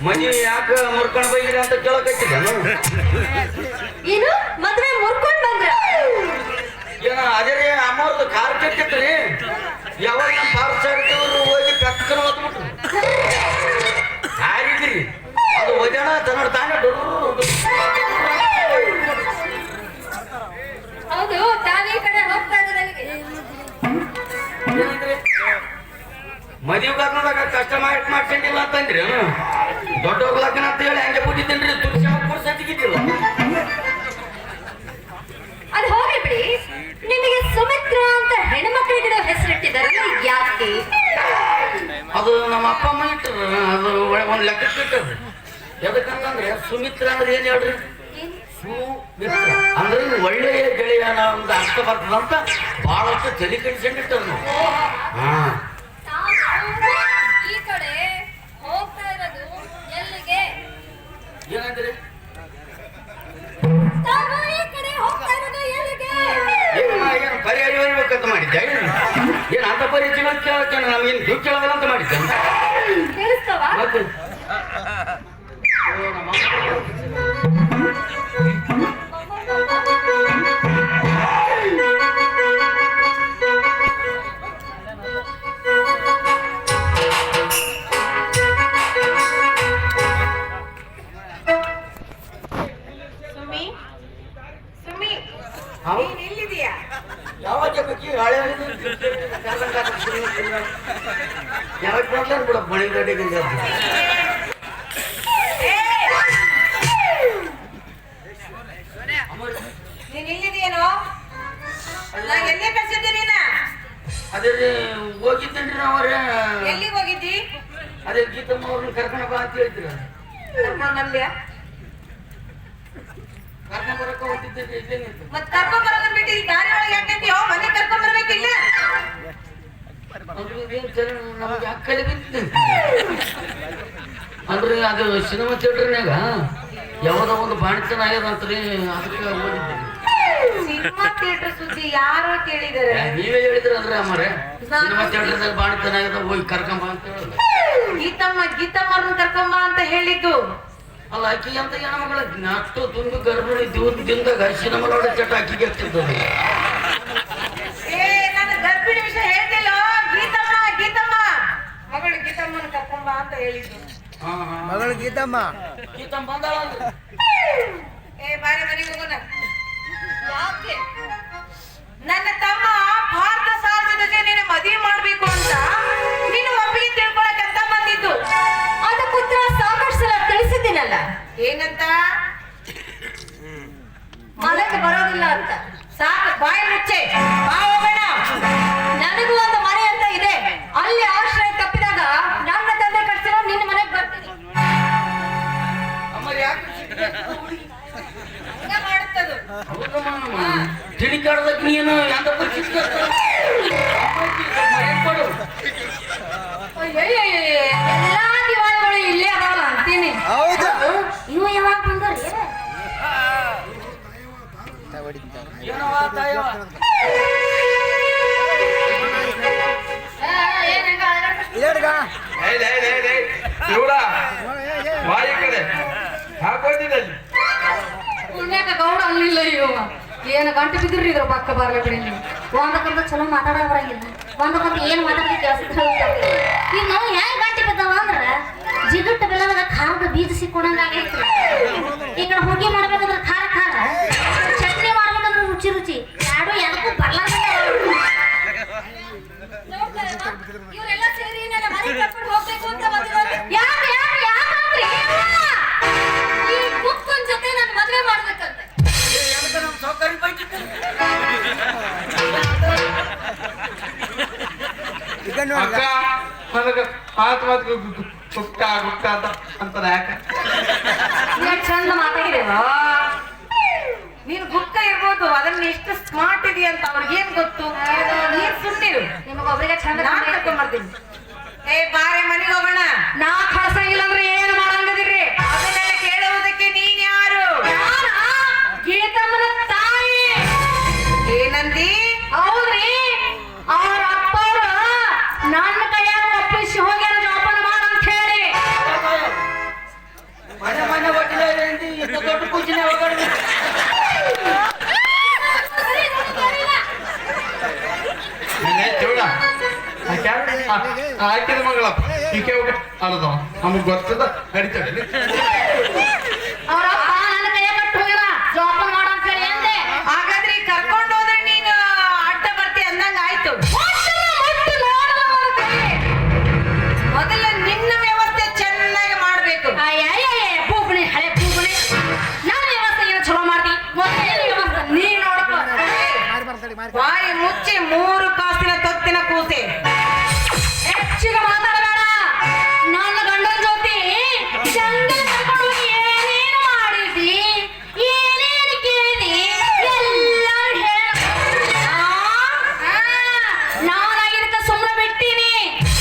ಮನಿ ಯಾಕೆ ಮುರ್ಕೊಂಡು ಬೈದ್ರಿ ಅಂತ ಕೇಳಕತ್ತಿದ್ದೇನು? ಏನು ಮದ್ವೆ ಮುರ್ಕೊಂಡ್ ಬಂದ್ರ? ಏನ ಅದೇ ರೀ ಅಮ್ಮವ್ರದ್ದು ಕಾರ್ ಕೆಟ್ಟಿತ್ರಿ. ಯಾವಾಗ ನಮ್ಮ ಪಾರ್ಸರ್ತಿವ್ರು ಹೋಗಿ ಕಕ್ಕನ ಹೊತ್ಬಿಟ್ರು. ಯಾರಿದ್ರಿ ಅದು ಒಜಣ ತನ್ನ ತಾನೇ ಹೌದು, ತಾವೇ ಕಡೆ ಹೋಗ್ತಾ ಇರೋದಲ್ಲಿಗೆ ಮದುವೆ ಕರ್ನಾಟಕ ಕಷ್ಟ ಮಾಡ್ಕೊಂಡಿಲ್ಲ ಅಂತಂದ್ರಿ. ದೊಡ್ಡವ್ರ ಲಗ್ನ ಅಂತ ಹೇಳಿ ಹಂಗೆ ಬಿಟ್ಟಿದ್ದೇನ್ರಿ. ತುಳಸಿ ಕೂರ್ಸತ್ತಿಗಿದ್ದಿಲ್ಲ. ಅದು ಹೋಗ್ಲಿ ಬಿಡಿ. ನಿಮಗೆ ಸುಮಿತ್ರಾ ಅಂತ ಹೆಣ್ಮಕ್ಳಿಗಿಡೋ ಹೆಸರಿಟ್ಟಿದಾರಲ್ಲ, ಯಾಕೆ? ಅದು ನಮ್ಮ ಅಪ್ಪ ಅಮ್ಮ ಇಟ್ಟರು. ಅದು ಒಂದ್ ಲೆಕ್ಕಕ್ಕೆ ಇಟ್ಟರು. ಎದಕ್ಕಂತಂದ್ರೆ ಸುಮಿತ್ರ ಅಂದ್ರೆ ಏನ್ ಹೇಳ್ರಿ? ಸುಮಿತ್ರ ಅಂದ್ರೆ ಒಳ್ಳೆಯ ಗೆಳೆಯನ ಒಂದು ಅರ್ಥ ಬರ್ತದಂತ ಬಹಳಷ್ಟು ತಲೆ ಕೆಡಿಸ್ಕೊಂಡಿಟ್ಟರು ನಾವು. ಹಾ, ಈ ಕಡೆ ಹೋಗ್ತಾ ಇರೋದು ಎಲ್ಲಿಗೆ? ಏನಂದ್ರಿ? ಈ ಕಡೆ ಹೋಗ್ತಾ ಇರೋದು ಎಲ್ಲಿಗೆ? ಏನು ಪರಿಹಾರ ಹೇಳ್ಬೇಕಂತ ಮಾಡಿದ್ದೆ? ಏನ್ ಅಂತ ಪರಿಚಯ ಕೇಳಕ್ಕೆ ನಮ್ಗೇನು ದುಡ್ಡು ಕೇಳೋದಲ್ಲ ಅಂತ ಮಾಡಿದ್ದೆ ತಿಳಿಸ್ತವ? ಮತ್ತೆ ಯಾವಾಗ ಹಳೆ ಯಾವಾಗ ಬರ್ಲಾರ ಬಿಡ ಮಳೆ ಗಡ್ಡೆಗಿಂದ ನೀನ್ ಇಲ್ಲಿದೆಯೇನೋ? ನಾ ಎಲ್ಲೇ ಕಳ್ಸಿದ್ದೆ ನೀನ? ಅದೇ ಹೋಗಿದ್ದೇನ್ರಿ ನಾವ್ರೆ. ಎಲ್ಲಿಗೆ ಹೋಗಿದ್ದಿ? ಅದೇ ಗೀತಮ್ಮ ಅವ್ರನ್ನ ಕರ್ಕೊಂಡ ಬಾ ಅಂತ ಹೇಳ್ತೀರ. ಕರ್ಕೊಂಡ್ ಬಂದ್ಯಾ? ಕರ್ಕೊಂಡ್ ಬರಕ ಹೋಗ್ತಿದ್ದೇನೆ ಇದ್ದೇನೆ. ಮತ್ ಕರ್ಕೊಂಡ್ ಬರೋದನ್ನ ಬಿಟ್ಟು ಈ ದಾರಿ ಒಳಗೆ ಯಾಕಂತೀಯೋ? ಮನೆ ಕರ್ಕೊಂಡ್ ಬರ್ಬೇಕಿಲ್ಲ? ನಮ್ಗೆ ಅಕ್ಕಲ್ಲಿ ಬಿದ್ದು ಅಂದ್ರೆ ಅದು ಸಿನಿಮಾ ಥಿಯೇಟರ್ನಾಗ ಯಾವ್ದೋ ಒಂದು ಬಾಣಿತನ ಆಗ್ಯದಂತ್ರಿ. ಅದಕ್ಕೆ ಹೋಗಿದ್ದೇನೆ. ಸಿನಿಮಾ ಥಿಯೇಟರ್ ಸುದ್ದಿ ಯಾರೋ ಕೇಳಿದಾರೆ. ನೀವೇ ಹೇಳಿದ್ರ ಅಂದ್ರೆ ಅಮ್ಮರೆ ಸಿನಿಮಾ ಥಿಯೇಟರ್ದಾಗ ಬಾಣಿತನ ಆಗ್ಯದ ಹೋಗಿ ಕರ್ಕೊಂಬ ಅಂತ ಹೇಳೋದು. ಗೀತಮ್ಮವ್ರನ್ನ ಕರ್ಕೊಂಬ ಅಂತ ಹೇಳಿದ್ದು. ಅಲ್ಲ ಅಕ್ಕಿ ಅಂತ ಹೆಣ್ಮಗಳ ಅಷ್ಟು ತುಂಬಿ ಗರ್ಭಿಣಿ ದಿವಸದಿಂದಾಗ ಸಿನಿಮಾ ನೋಡೋ ಚಟ ಅಕ್ಕಿಗೆ ಆಗ್ತಿರ್ತದೆ. ನನ್ನ ಗರ್ಭಿಣಿ ವಿಷಯ ಹೇಳ್ತಿಲ್ಲ. ಗೀತಮ್ಮ ಮಗಳು ಗೀತಮ್ಮನ ಕರ್ಕೊಂಬ ಅಂತ ಹೇಳಿದ್ದು. ಮಗಳು ಗೀತಮ್ಮ ಬಂದಾಳ ಬಾರಿ ಮನೆಗೆ ಹೋಗೋಣ. ಯಾಕೆ? ನನ್ನ ತಮ್ಮ ಭಾರತ ಸಾರ್ವಜನಿಕ ನೀನು ಮದುವೆ ಮಾಡ್ಬೇಕು ಅಂತ ನೀನು ಒಪ್ಪಿಗೆ ತಿಳ್ಕೊಳಕಂತ ಬಂದಿದ್ದು. ಅದಕ್ಕೆ ಉತ್ತರ ಸಾಕಷ್ಟು ಸಲ ತಿಳಿಸಿದ್ದೀನಲ್ಲ. ಏನಂತ? ಮನೆಗೆ ಬರೋದಿಲ್ಲ ಅಂತ. ಸಾಕು, ಬಾಯಿ ಮುಚ್ಚೆ, ಬಾ ಹೋಗೋಣ. ನನಗೂ ಒಂದು ಮನೆ ಅಂತ ಇದೆ. ಅಲ್ಲಿ ಆಶ್ರಯ ತಪ್ಪಿದಾಗ ನನ್ನ ತಂದೆ ಕಟ್ಸಿರೋ ನಿನ್ನ ಮನೆಗೆ ಬರ್ತೀನಿ. ಅಮ್ಮ ಯಾಕೆ ಮಾಡುತ್ತದು? ತಿಳಿ ನೀನು ಎಂತ ಎಲ್ಲಾ ದಿವಾಳಿಗಳು ಇಲ್ಲೇ ಅದಾವಲ್ಲ ಅಂತೀನಿ. ಹೌದು. ಇವು ಯಾವಾಗ ಬಂದವ್ರಿ? ಬಾಯಿ ಕಡೆ ಹಾಕೋತಿದ್ದಲ್ಲಿ ಪುಣ್ಯಕ ಗೌಡ ಅಲ್ಲಿಲ್ಲ. ಇವ ಏನು ಗಂಟೆ ಬಿದ್ದಿರ್ರಿ ಇದ್ರ ಪಕ್ಕ ಬರ್ಲಿ ಬಿಡಿ. ನೀವು ಒಂದಕ್ಕಂತ ಚಲೋ ಮಾತಾಡೋ ಬರಂಗಿಲ್ಲ. ಒಂದಕ್ಕಂತ ಏನು ಮಾತಾಡೋದು ಕೆಲಸ. ಈಗ ನಾವು ಹೆಂಗ್ ಗಂಟೆ ಬಿದ್ದಾವ ಅಂದ್ರ ಜಿಗಟ್ಟು ಬೆಲ್ಲದಾಗ ಖಾರದ ಬೀಜ ಸಿಕ್ಕೊಂಡಂಗ ಆಗೈತಿ. ಈ ಕಡೆ ಹೋಗಿ ಮಾಡ್ಬೇಕಂದ್ರೆ ಖಾರ ಖಾರ, ಚಟ್ನಿ ಮಾಡ್ಬೇಕಂದ್ರೆ ರುಚಿ ರುಚಿ, ಯಾರು ಎದಕ್ಕೂ ಬರ್ಲಾರ್ದ ಇವರೆಲ್ಲ ಸೇರಿ ನನ್ನ ಮನೆ ಕರ್ಕೊಂಡು ಹೋಗ್ಬೇಕು ಅಂತ ಬಂದಿರೋದು. ಯಾಕೆ ಯಾಕೆ ಯಾಕಂದ್ರೆ ಈ ಕುಕ್ಕನ್ ಜೊತೆ ನಾನು ಮದುವೆ ಮಾಡ್ಬೇಕಂತೆ. ನಮ್ಮ ಸೌಕರ್ಯ ಬೈತಿದ್ದೆ ಅಕ್ಕ ನನಗೆ ಮಾತು ಗುಪ್ತ ಗುಪ್ತ ಅಂತ ಯಾಕೆ ಚಂದ ಮಾತಾಡಿದೇವ. ನೀನು ಗುಪ್ತ ಇರ್ಬೋದು, ಅದನ್ನ ಎಷ್ಟು ಸ್ಮಾರ್ಟ್ ಇದೆಯಾ ಅಂತ ಅವ್ರಿಗೇನ್ ಗೊತ್ತು? ನೀನ್ ಸುಮ್ಮನಿರು, ನಿಮಗೊಬ್ರಿಗೆ ಚಂದ ನಾನ್ ಕರ್ಕೊಂಡ್ ಬರ್ತೀನಿ. ಬಾರೆ ಮನೆಗೆ ಹೋಗೋಣ. ನಾ ಕಳ್ಸಂಗಿಲ್ಲ ಅಂದ್ರೆ ಏನು ಮಾಡಂಗದಿರ್ರಿ? ಅದನ್ನೆಲ್ಲ ಕೇಳುವುದಕ್ಕೆ ನೀನ್ ಯಾರು? ಗೀತಮ್ಮನ ತಾಯಿ. ಏನಂದಿ? ಹೌದ್ರಿ, ಅವ್ರ ಅಪ್ಪ ನನ್ನ ಕೈಯಾಗ ಒಪ್ಪಿಸಿ ಹೋಗ್ಯಾರ ಜೋಪಾನ ಮಾಡ ಅಂತ ಹೇಳಿ. ದೊಡ್ಡ ಕೂಚಿನ ಹೋಗೋಣ ಚೂಡ ಹಾಕಿದ ಮಗಳಪ್ಪ ಈಕೆ ಹೋಗ ಅಲ್ಲದವ ನಮಗ್ ಗೊತ್ತದ ನಡೀತದೆ ಅವರಪ್ಪ ನನ್ನ ಕೈಯ ಕಟ್ಟು ಹೋಗ್ಯಾರ ಜೋಪಾನ ಮಾಡ ಅಂತ ಹೇಳಿ ಅಂದೆ. ಹಾಗಾದ್ರೆ ಈಗ ಕರ್ಕೊಂಡು ಹೋದ್ರೆ ನೀನು ಅಡ್ಡ ಬರ್ತಿ ಅಂದಂಗ ಆಯ್ತು. ಮೊದಲ ನಿನ್ನ ವ್ಯವಸ್ಥೆ ಚೆನ್ನಾಗಿ ಮಾಡ್ಬೇಕು. ಪೂಪಣಿ ಹಳೆ ಪೂಪಣಿ ನನ್ನ ವ್ಯವಸ್ಥೆ ಏನು ಚಲೋ ಮಾಡ್ತಿ ಮೊದಲೇ ವ್ಯವಸ್ಥೆ ನೀ ನೋಡ್ಕೊ. ಬಾಯಿ ಮುಚ್ಚಿ 3 ಕಾಸಿನ ತೊತ್ತಿನ ಕೂಸೆ. ಹೆಚ್ಚಿಗೆ ಮಾತಾಡಬೇಡ. ನನ್ನ ಗಂಡನ ಜೊತೆ ಜಂಗಲ್ ಕರ್ಕೊಂಡು ಹೋಗಿ ಏನೇನು ಮಾಡಿದ್ದಿ ಏನೇನು ಕೇಳಿದಿ ಎಲ್ಲರೂ ಹೇಳ. ನಾನು ಇದಕ್ಕೆ ಸುಮ್ಮನೆ ಬಿಟ್ಟಿನಿ.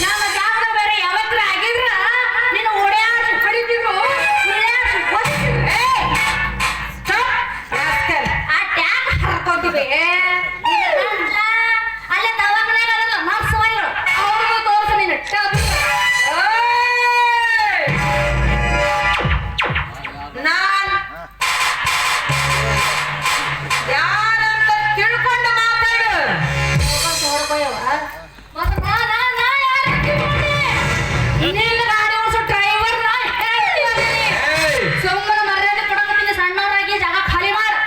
ನನ್ನ ಜಾಗ ಬೇರೆ ಯಾವತ್ರ ಆಗಿದ್ರ ನೀನು ಓಡಾಡಿ ಹೊಡಿತಿದ್ರು ಓಡಾಡಿ ಹೊಡಿತಿದ್ರು. ಆ ಟ್ಯಾಗ್ ಹರ್ಕೋತೀವಿ. ಅಲ್ಲೇ ದವಾಖಾನೆ ನರ್ಸ್ ಅವ್ರಿಗೂ ತೋರಿಸ ನೀನು ನಾನ್ ಯಾರಂತ ತಿಳ್ಕೊಂಡು ಮಾತಾಡು. ನಿನ್ನ ಗಾಡಿ ಓಡಿಸೋ ಡ್ರೈವರ್ ನಾ ಹೇಳ್ತೀನಿ. ಸುಮ್ಮನೆ ಮರ್ಯಾದೆ ಕೊಡಕತ್ತೀನಿ. ಸಣ್ಣವರಾಗಿ ಜಾಗ ಖಾಲಿ ಮಾಡು.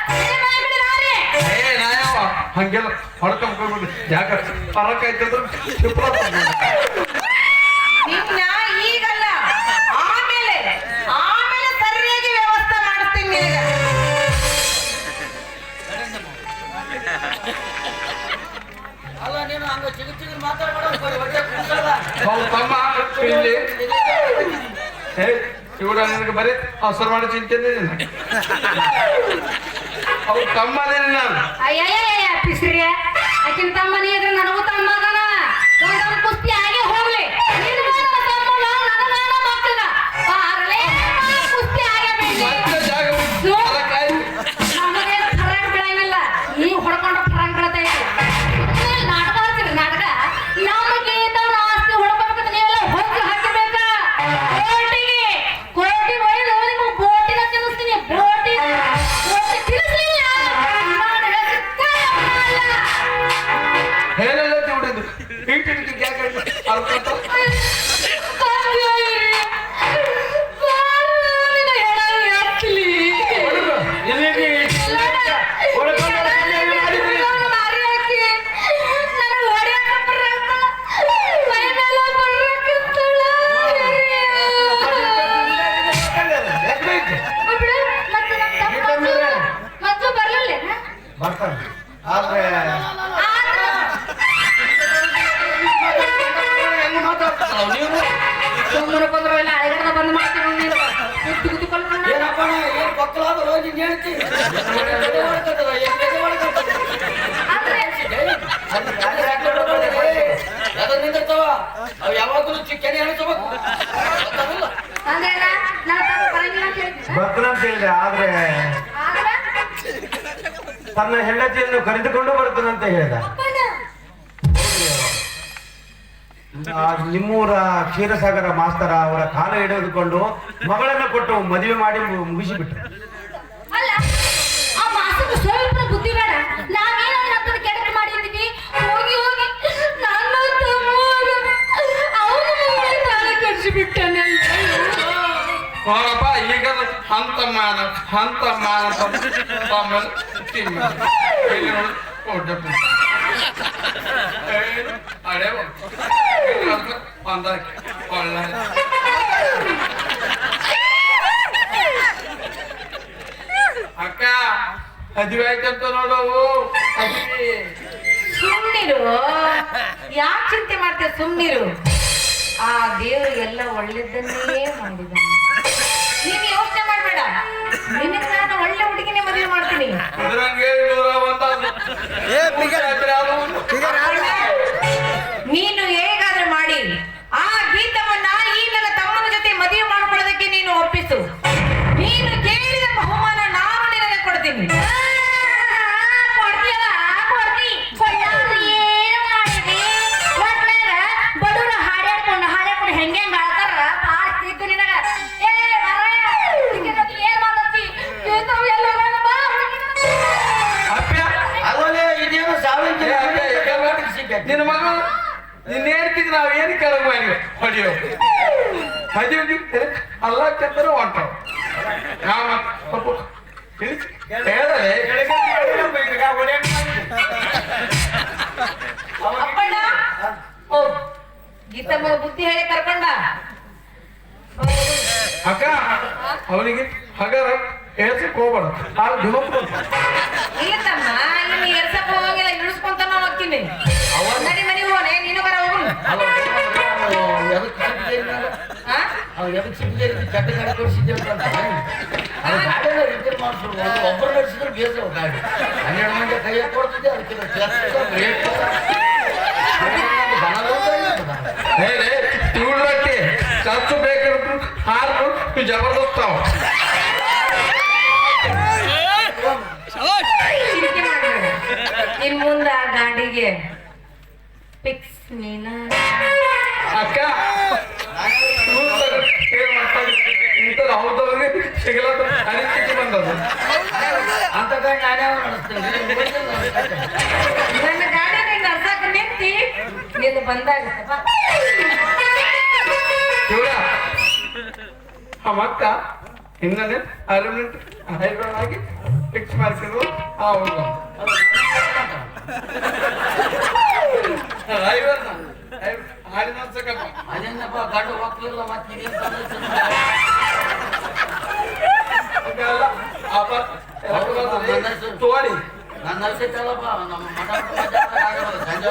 ಹಂಗೆಲ್ಲ ಹೊಡ್ಕೊಂಡ್ಬಿಡ್ಬಿಡಿ ಯಾಕ ಪರಕ್ ಆಯ್ತಂದ್ರೆ ನಿನ್ನ ಈಗಲ್ಲ ಆಮೇಲೆ ಸರಿಯಾಗಿ ವ್ಯವಸ್ಥೆ ಮಾಡಿಸ್ತೀನಿ ನಿನಗೆ. ಅಲ್ಲ ನೀನು ಹಂಗ ಚಿಗುರು ಮಾತಾಡ್ಬೇಡ ತಮ್ಮ ಇಲ್ಲಿ ಇವ್ರ ನಿನಗೆ ಬರೀ ಅವಸರ ಮಾಡಿ ಚಿಂತೆ ಅವ್ರ ತಮ್ಮನೇನು ನಾನು ಅಯ್ಯಯ್ಯ ಪಿಸ್ರಿ ಆಕಿನ ತಮ್ಮ ನೀ ಇದ್ರೆ ನನಗೂ ತಮ್ಮ ಅದಾನ. ಗಂಡನ ಕುಸ್ತಿ ಆಗೇ ಹೋಗ್ಲಿ. ನಿನಗೂ ನನ್ನ ತಮ್ಮಗ ನನಗಾನ ಮಕ್ಕಳ ಬಾರಲೇ ಕುಸ್ತಿ ಆಗೇ ಬಿಡ್ಲಿ. ಮತ್ತೆ ಜಾಗ ನಮಗೆ ಫರಂಗ್ ಬೀಳಂಗಿಲ್ಲ. ನೀವು ಹೊಡ್ಕೊಂಡ್ರೆ ಫರಂಗ್ ಬೀಳ್ತೈತಿ. ನಾಟಕ ಹಚ್ಚಿರಿ ನಾಟಕ. ನಮಗೆ ಇದ್ದವ್ರ ಆಸ್ತಿ ಹೊಡ್ಕೋಬೇಕಂತ ನೀವೆಲ್ಲ ಹೊತ್ತು ಹಾಕಬೇಕ. ಕೋಟಿಗೆ ಒಯ್ದು ನಿಮ್ಗೆ ಬೋಟಿನ ತಿನ್ನಿಸ್ತೀನಿ. ಬೋಟಿ ತಿನ್ನಿಸ್ಲಿಲ್ಲ ನಾನು ಹೆಸರು ಹೇಳೆಲ್ಲ ತಿಂಡಿದ್ದು ಈಟಿಗೆ ಯಾಕೆ ಅರ್ಥ ಬರ್ತಾರೆ ಆದ್ರೆ ಹೆಂಗ್ ಮಾತಾಡ್ತಾರ ನೀವು ಸುಮ್ಮನೆ ಬಂದ್ರೆ ಎಲ್ಲ ಅಳಗಡ ಬಂದ್ ಮಾಡ್ತೀನಿ ನೀನು ಏನಪ್ಪ ಏನ್ ಮಕ್ಕಳಾದ್ರು ನೀನ್ ಹೇಳ್ತೀನಿ ನಿಂದಿರ್ತಾವ ಅವ್ ಯಾವಾಗಲೂ ಚಿಕ್ಕನೆ ಹೇಳ್ಕೋಬೇಕು ಅಂದ್ರೆ ನನ್ನ ತಮ್ಮ ಬರಂಗಿಲ್ಲ ಅಂತ ಹೇಳ್ತೀನಿ. ಬರ್ತಾನಂತ ಹೇಳಿದೆ ಆದ್ರೆ ತನ್ನ ಹೆಂಡತಿಯನ್ನು ಕರೆದುಕೊಂಡು ಬರ್ತಾನಂತ ಹೇಳಿದ. ನಿಮ್ಮೂರ ಕ್ಷೀರಸಾಗರ ಮಾಸ್ತರ ಅವರ ಕಾಲ ಹಿಡಿದುಕೊಂಡು ಮಗಳನ್ನ ಕೊಟ್ಟು ಮದುವೆ ಮಾಡಿ ಮುಗಿಸಿಬಿಟ್ರು. ಅಲ್ಲ ಆ ಮಾಸಕ್ಕೆ ಸ್ವಲ್ಪ ಬುದ್ಧಿ ಬೇಡ. ನಾವೇನೋ ನನ್ನದು ಕೆಟ್ಟ ಮಾಡಿದ್ದೀವಿ. ಹೋಗಿ ಹೋಗಿ ನನ್ನ ಅವನು ತಾಳಿ ಕಳಿಸಿಬಿಟ್ಟನೆ. ನೋಡಪ್ಪ ಈಗ ಹಂತ ಮಾನ ಆಮೇಲೆ ಅಡೇ ಒಂದ ಒಳ್ಳೆ ಅಕ್ಕ ಮದುವೆ ಆಯ್ತಂತ ನೋಡವು ಸುಮ್ನಿರು. ಯಾಕೆ ಚಿಂತೆ ಮಾಡ್ತೀಯ? ಸುಮ್ನಿರು. ಆ ದೇವರು ಎಲ್ಲ ಒಳ್ಳೇದನ್ನೇ ಮಾಡಿದ್ದಾನೆ. ನೀನು ಯೋಚನೆ ಮಾಡ್ಬೇಡ. ನಿನಗೆ ನಾನು ಒಳ್ಳೆ ಹುಡುಗಿನೇ ಮದುವೆ ಮಾಡ್ತೀನಿ. ನೀನು ಹೇಗಾದ್ರೆ ಮಾಡಿ ಆ ಗೀತವನ್ನ ಈ ನನ್ನ ತಮ್ಮನ ಜೊತೆ ಮದುವೆ ಮಾಡ್ಕೊಳ್ಳೋದಕ್ಕೆ ನೀನು ಒಪ್ಪಿಸು. ನೀನು ಕೇಳಿದ ಬಹುಮಾನ ನಾನು ನಿನಗೆ ಕೊಡ್ತೀನಿ. ಬಡವ್ರ ಹಾಡ್ಯಾಡ್ಕೊಂಡು ಹೆಂಗೆ ಆಳ್ತಾರ ಭಾಳ ತಿದ್ದು ನಿನಗ. ಏನ್ ಮಾತಾಡ್ತಿ ನಿನಗೆ ನಾವ್ ಏನು ಕೆಳಗೆ ಮಾಡಿ ಹೊಡಿಯೋ ಮದುವೆ ಅಲ್ಲ ಕೆತ್ತರು ಹೊಂಟವು ನಾವು ಸ್ವಲ್ಪ ಹೇಳಿದ್ರೆ ಅಪ್ಪಣ್ಣ ಓ ಗೀತಮ್ಮ ಬುದ್ಧಿ ಹೇಳಿ ಕರ್ಕೊಂಡ ಅಕ್ಕ ಅವನಿಗೆ ಹಗರ ಹೇಳ್ಸಕ್ ಹೋಗ್ಬೇಡ ಆ ದಿನಕ್ಕೆ ಇಲ್ಲ ತಮ್ಮ ಇನ್ನು ಎರ್ಸಕ್ ಹೋಗಂಗಿಲ್ಲ ಇಳಿಸ್ಕೊಂತ ನಾವು ಹೋಗ್ತೀನಿ ನಡಿ ಮನೆಗೆ ಹೋನೆ ನೀನು ಬರ ಹೋಗು ಹಾ ಎದಕ್ಕೆ ಸಿಟ್ಟಿಗೆ ಕೆಟ್ಟ ಗಾಡಿ ಕೊಡಿಸಿದ್ದೆ ಅಂತ ಅದು ಗಾಡಿನ ರಿಪೇರ್ ಮಾಡಿಸ್ಬಿಡು ಒಬ್ಬರು ನಡೆಸಿದ್ರೆ ಬೇಸ ಗಾಡಿ 12 ಮಂದಿ ಕೈಯಾಗ ಕೊಡ್ತಿದ್ದೆ ಅದಕ್ಕೆ ರೇಟ್ ಇವಳಕ್ಕೆ ಖರ್ಚು ಬೇಕಾದ್ರು ಹಾರು ಜಬರ್ದಸ್ತಾವ ಚಿಂತೆ ಮಾಡ್ಬೇಡ ಇನ್ ಮುಂದ ಆ ಗಾಡಿಗೆ ಫಿಕ್ಸ್ ನೀನ ಅಕ್ಕ ಇಂಥದ್ದು ಹೌದವ್ರಿಗೆ ಸಿಗಲಾದ ಅನಿಸಿಕೆ ಬಂದದ್ದು ಅಂತ ಗಾಡಿ ನಾನೇ ನಡೆಸ್ತೇನೆ ನನ್ನ ಗಾಡಿ ನೀನ್ ನಡ್ಸಾಕ ನಿಂತಿ ನೀನು ಬಂದಾಗ ಇವಳ ಅಕ್ಕ ಹಿಂದೆ ಅಲ್ಯೂಮಿನಿಯಂ ಹೈಬ್ರಿಡ್ ಆಗಿ ಫಿಕ್ಸ್ ಮಾಡ್ತಿದ್ರು ಹೌದು ಅದೇನಪ್ಪ ಗಾಡಿ ಹೋಗ್ಲಿಲ್ಲ ಮತ್ತೆ ತೋಡಿ ನನ್ನ ಅನ್ಸೈತಲ್ಲಪ್ಪ ನಮ್ಮ ಮಠ ಸಂಜೆ